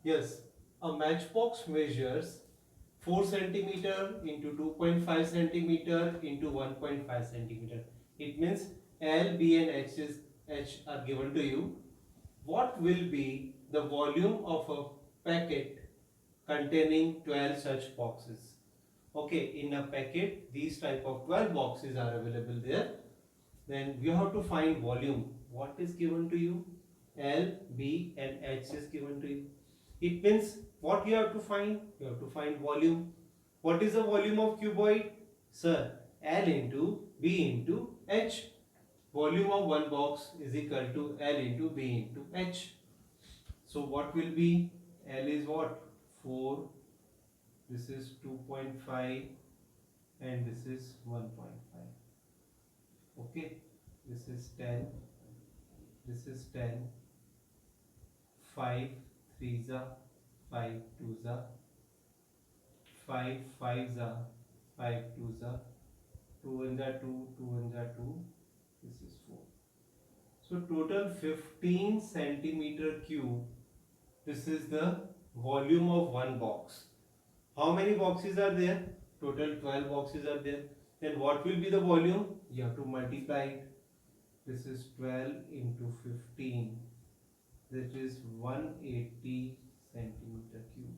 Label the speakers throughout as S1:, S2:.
S1: Yes, a matchbox measures 4 centimeter into 2.5 centimeter into 1.5 centimeter. It means L, B and H are given to you. What will be the volume of a packet containing 12 such boxes? Okay, in a packet, these type of 12 boxes are available there. Then you have to find volume. What is given to you? L, B and H is given to you. It means what you have to find? You have to find volume. What is the volume of cuboid? Sir, L into B into H. Volume of one box is equal to L into B into H. So what will be? L is what? 4. This is 2.5 and this is 1.5. Okay. This is 10. This is 10. 5 threes are 5 twos are 5 fives are 5 twos are 2 ones are 2 2 ones are 2. This is 4. So total 15 centimeter cube. This is the volume of one box. How many boxes are there? Total 12 boxes are there. Then what will be the volume? You have to multiply it. This is 12 into 15. That is 180 centimeter cube.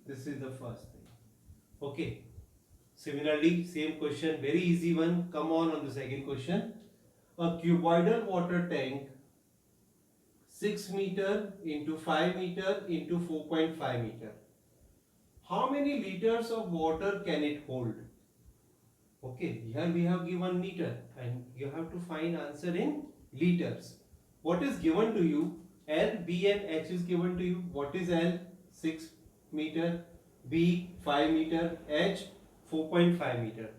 S1: This is the first thing. Okay. Similarly, same question, very easy one. Come on the second question. A cuboidal water tank 6 meter into 5 meter into 4.5 meter. How many liters of water can it hold? Okay, here we have given meter and you have to find answer in liters. What is given to you? L, B and H is given to you. What is L? 6 meter, B 5 meter, H 4.5 meter.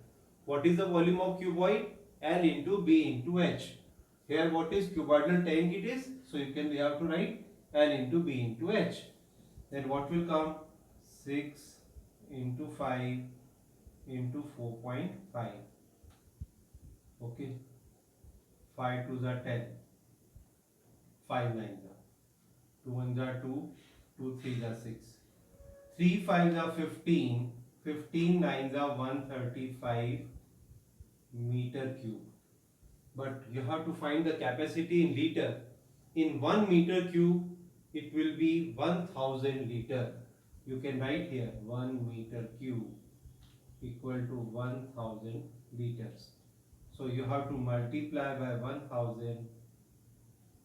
S1: What is the volume of cuboid? L into B into H. Here what is cuboidal tank it is? So we have to write L into B into H. Then what will come? 6 into 5 into 4.5. Okay. 5 twos are 10. 5 nines are. 2 ones are 2. 2 threes are 6. 3 fives are 15. 15 nines are 135 meter cube. But you have to find the capacity in liter. In 1 meter cube, it will be 1000 liter. You can write here 1 meter cube equal to 1000 liters. So you have to multiply by 1000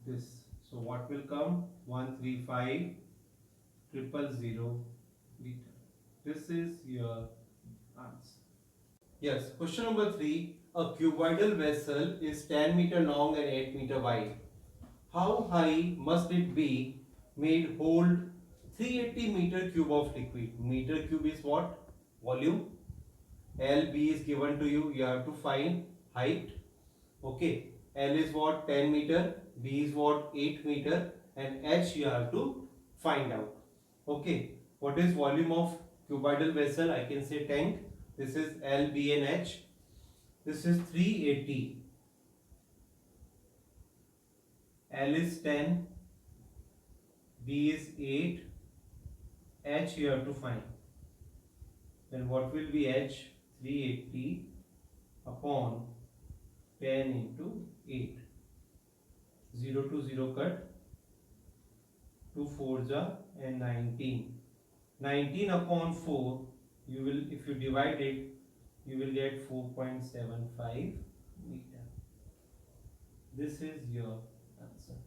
S1: this. So what will come? 135,000 liter. This is your answer. Yes, question number 3. A cuboidal vessel is 10 meter long and 8 meter wide. How high must it be made hold 380 meter cube of liquid? Meter cube is what? Volume. L, B is given to you. You have to find height. Okay. L is what? 10 meter. B is what? 8 meter. And H you have to find out. Okay. What is volume of cuboidal vessel? I can say tank. This is L, B and H. This is 380. L is 10. B is 8. H you have to find. Then what will be H? 380 upon 10 into 8. 0 to 0 cut. 2 4s are and 19. 19 upon 4, you will, if you divide it, you will get 4.75 meter. This is your answer.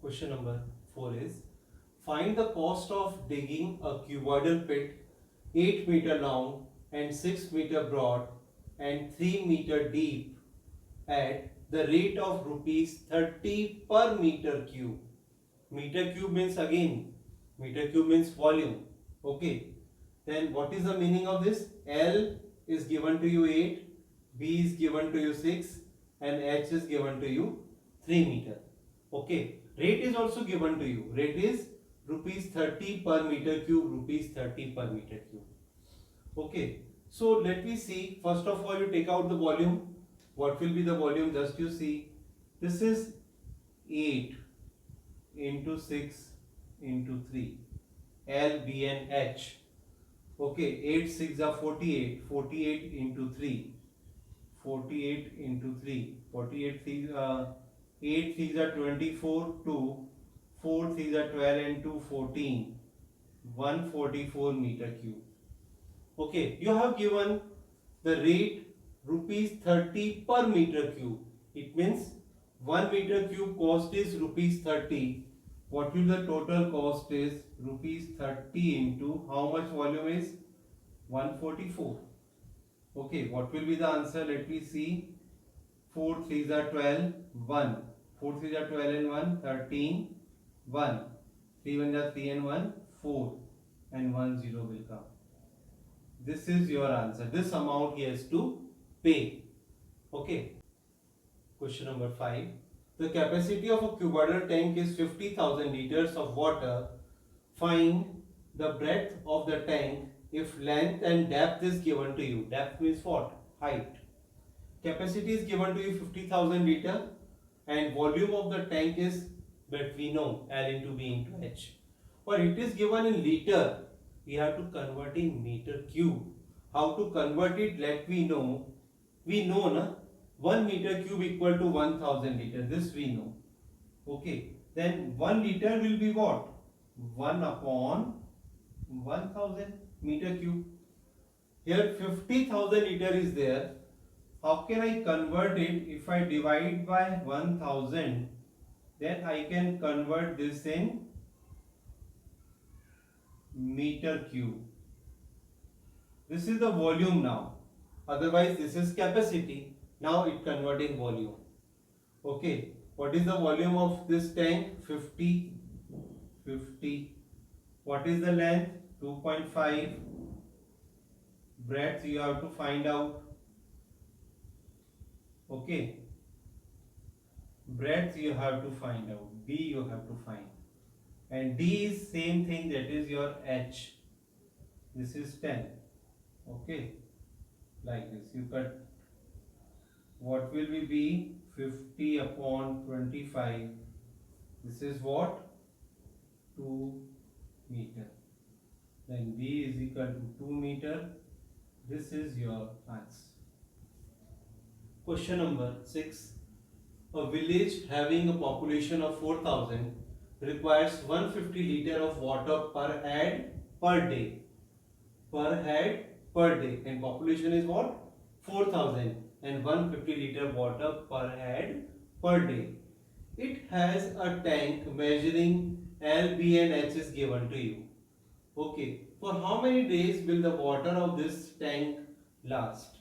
S1: Question number 4 is, find the cost of digging a cuboidal pit 8 meter long and 6 meter broad and 3 meter deep at the rate of rupees 30 per meter cube. Meter cube means volume. Okay. Then what is the meaning of this? L is given to you 8, B is given to you 6 and H is given to you 3 meter. Okay. Rate is also given to you. Rate is rupees 30 per meter cube, rupees 30 per meter cube. Okay. So let me see. First of all, you take out the volume. What will be the volume? Just you see. This is 8. into 6 into 3. L, B and H. Okay, 8 6 are 48. 48 into 3. 48 into 3. 48 3 8 3 are 24. 2 4 3 are 12 and 2 14. 144 meter cube. Okay, you have given the rate rupees 30 per meter cube. It means 1 meter cube cost is rupees 30. What will the total cost is? Rupees 30 into how much volume is? 144. Okay, what will be the answer? Let me see. 4 3s are 12, 1. 4 3s are 12 and 1, 13, 1. 3 1s are 3 and 1, 4. And 1 0 will come. This is your answer. This amount he has to pay. Okay. Question number 5. The capacity of a cuboidal tank is 50,000 liters of water. Find the breadth of the tank if length and depth is given to you. Depth means what? Height. Capacity is given to you 50,000 liter and volume of the tank is that we know L into B into H. But it is given in liter. We have to convert in meter cube. How to convert it? Let me know. We know na 1 meter cube equal to 1000 liter. This we know. Okay. Then 1 liter will be what? 1 upon 1000 meter cube. Here 50,000 liter is there. How can I convert it? If I divide by 1000, then I can convert this in meter cube. This is the volume now. Otherwise, this is capacity. Now it convert in volume. Okay. What is the volume of this tank? 50. 50. What is the length? 2.5. Breadth you have to find out. Okay. Breadth you have to find out. B you have to find. And D is same thing, that is your H. This is 10. Okay. Like this. You cut. What will we be? 50 upon 25. This is what? 2 meter. Then B is equal to 2 meter. This is your answer. Question number 6. A village having a population of 4,000 requires 150 liter of water per head per day. Per head per day. And population is what? 4,000 and 150 liter water per head per day. It has a tank measuring L, B and H is given to you. Okay. For how many days will the water of this tank last?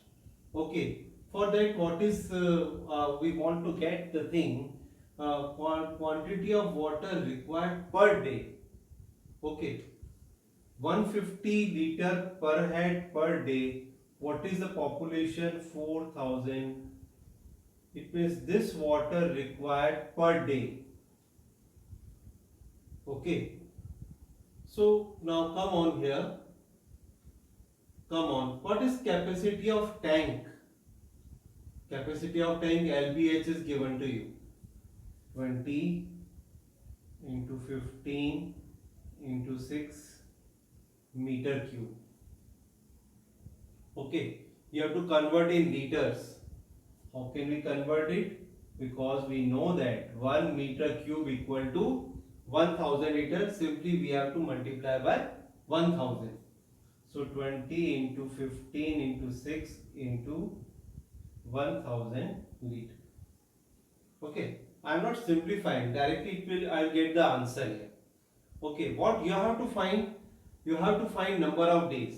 S1: Okay. For that, what is we want to get the thing quantity of water required per day. Okay, 150 liter per head per day. What is the population? 4,000. It means this water required per day. Okay. So now come on here. Come on. What is capacity of tank? Capacity of tank LBH is given to you. 20 into 15 into 6 meter cube. Okay. You have to convert in liters. How can we convert it? Because we know that 1 meter cube equal to 1000 liters. Simply we have to multiply by 1000. So 20 into 15 into 6 into 1000 liter. Okay, I am not simplifying. Directly it will, I will get the answer here. Okay, what you have to find? You have to find number of days.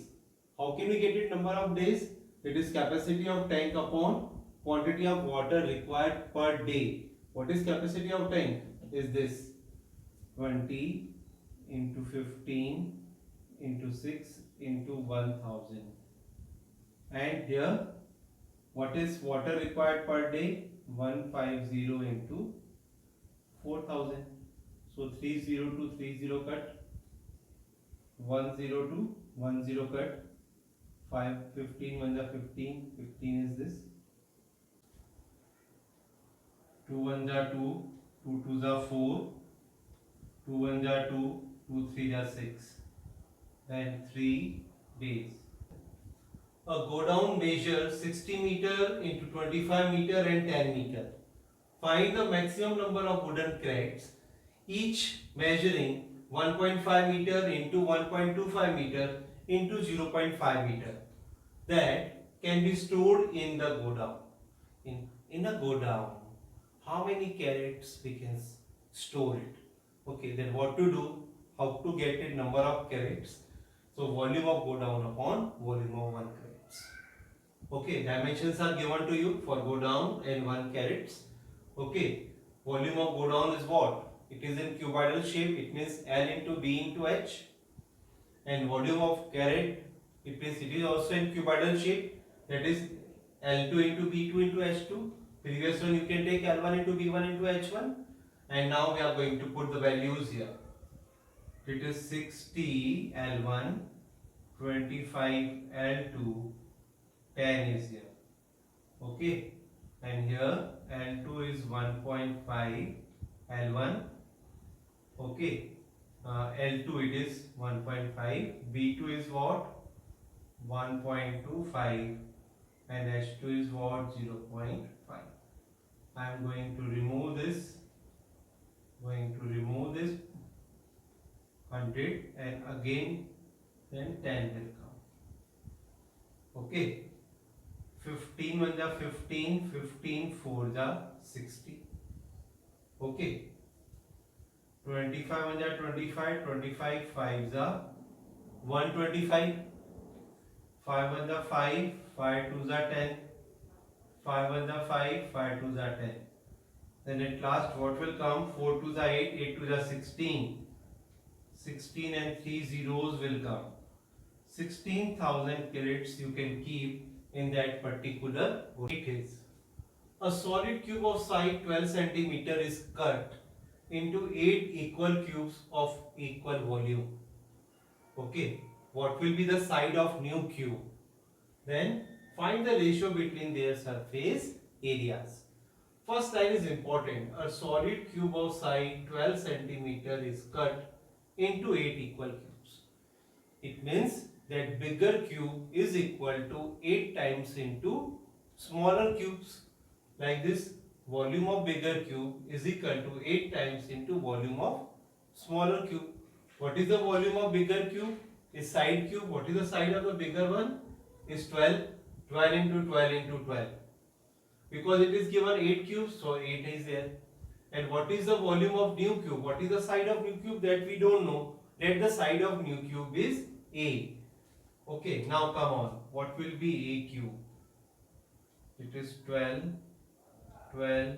S1: How can we get it number of days? It is capacity of tank upon quantity of water required per day. What is capacity of tank? Is this 20 into 15 into 6 into 1000. And here, what is water required per day? 150 into 4000. So 30 to 30 cut, 10 to 10 cut, 5 15 1 are 15, 15 is this, 2 1 are 2, 2 2 are 4, 2 1 are 2, 2 3 are 6, then 3 days. A go down measures 60 meter into 25 meter and 10 meter. Find the maximum number of wooden crates, each measuring 1.5 meter into 1.25 meter into 0.5 meter, that can be stored in the go down. In a go down, how many carats we can store it? Okay, then what to do? How to get a number of carats? So volume of go down upon volume of 1 carats. Okay, dimensions are given to you for go down and 1 carats. Okay, volume of go down is what? It is in cuboidal shape. It means L into B into H. And volume of carat, it means it is also in cuboidal shape. That is L2 into B2 into H2. Previous one you can take L1 into B1 into H1. And now we are going to put the values here. It is 60 L1, 25 L2, 10 is here. Okay. And here L2 is 1.5 L1. Okay. L2 it is 1.5. B2 is what? 1.25. And H2 is what? 0.5. I am going to remove this. 100 and again then 10 will come. Okay. 15 1 ja 15, 15 4 ja 60. Okay. 25 1 ja 25, 25 5 ja 125. 5 1 ja 5, 5 2 ja 10. 5 1 ja 5, 5 2 ja 10. Then at last what will come? 4 2 ja 8, 8 2 ja 16. 16 and 3 zeros will come. 16,000 carats you can keep in that particular. It is a solid cube of side 12 centimeter is cut into 8 equal cubes of equal volume. Okay, what will be the side of new cube? Then find the ratio between their surface areas. First line is important. A solid cube of side 12 centimeter is cut into 8 equal cubes. It means that bigger cube is equal to 8 times into smaller cubes. Like this, volume of bigger cube is equal to 8 times into volume of smaller cube. What is the volume of bigger cube? Is side cube. What is the side of the bigger one? Is 12. 12 into 12 into 12. Because it is given 8 cubes, so 8 is there. And what is the volume of new cube? What is the side of new cube? That we don't know. That the side of new cube is A. Okay, now come on. What will be A cube? It is 12, 12,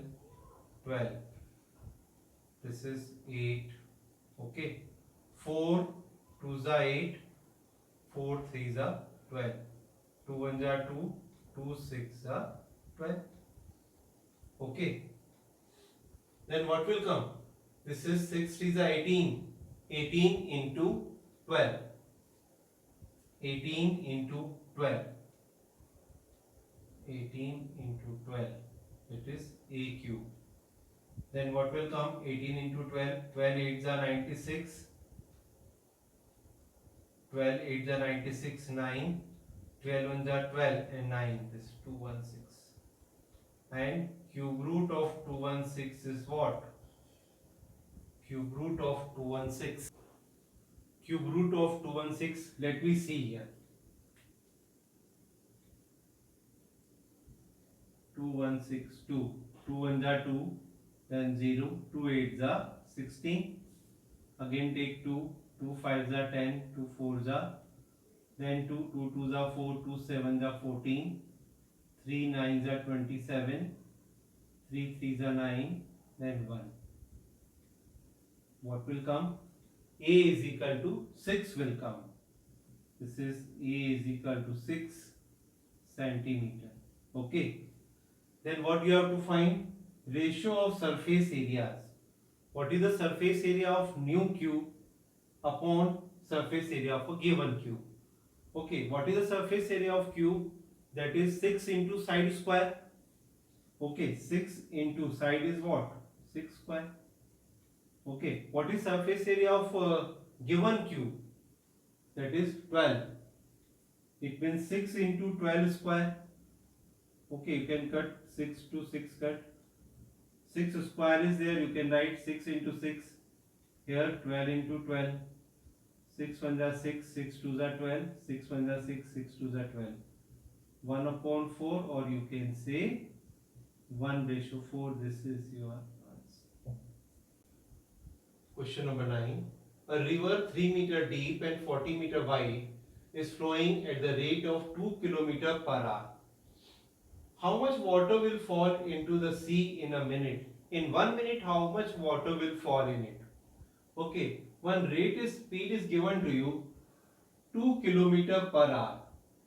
S1: 12. This is 8. Okay. 4 2s are 8. 4 3s are 12. 2 1s are 2. 2 6 are 12. Okay. Then what will come? This is 6 3s are 18. 18 into 12. 18 into 12. 18 into 12. It is A cube. Then what will come? 18 into 12. 12 8s are 96. 12 8s are 96. 9. 12 1s are 12 and 9. This is 216. And cube root of 216 is what? Cube root of 216. Cube root of 216. Let me see here. 2162. 2 1s are 2. Then 0. 2 8s are 16. Again take 2. 2 5s are 10. 2 4s are. Then 2. 2 2s are 4. 2 7s are 14. 3 9s are 27. 3 3s are 9. Then 1. What will come? A is equal to 6 will come. This is A is equal to 6 centimeter. Okay. Then what you have to find? Ratio of surface areas. What is the surface area of new cube upon surface area of a given cube? Okay. What is the surface area of cube? That is 6 into side square. Okay. 6 into side is what? 6 square. Okay, what is surface area of given cube? That is 12. It means 6 into 12 square. Okay, you can cut 6 to 6 cut. 6 square is there, you can write 6 into 6. Here 12 into 12. 6 1 are 6, 6 2 are 12, 6 1 are 6, 6 2 are 12. 1 upon 4, or you can say 1/4. This is your answer. Question number 9. A river 3 meter deep and 40 meter wide is flowing at the rate of 2 km per hour. How much water will fall into the sea in a minute? In 1 minute, how much water will fall in it? Okay, one speed is given to you 2 km per hour.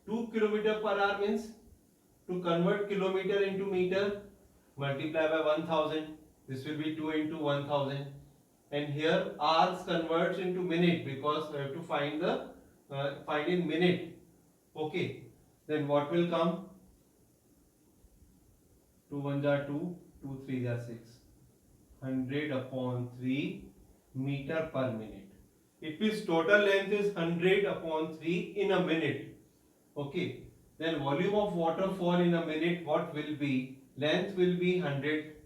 S1: 2 km per hour means, to convert kilometer into meter, multiply by 1000. This will be 2 into 1000. And here hours converts into minute, because we have to find the find in minute. Okay, then what will come? 2 1 are 2, 2 3 are 6. 100 upon 3 meter per minute. It means total length is 100 upon 3 in a minute. Okay, then volume of water fall in a minute, what will be? Length will be 100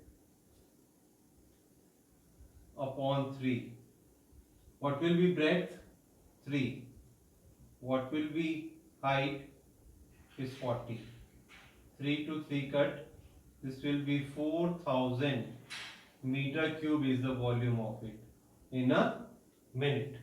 S1: upon 3. What will be breadth? 3. What will be height? Is 40. 3 to 3 cut. This will be 4000 meter cube is the volume of it in a minute.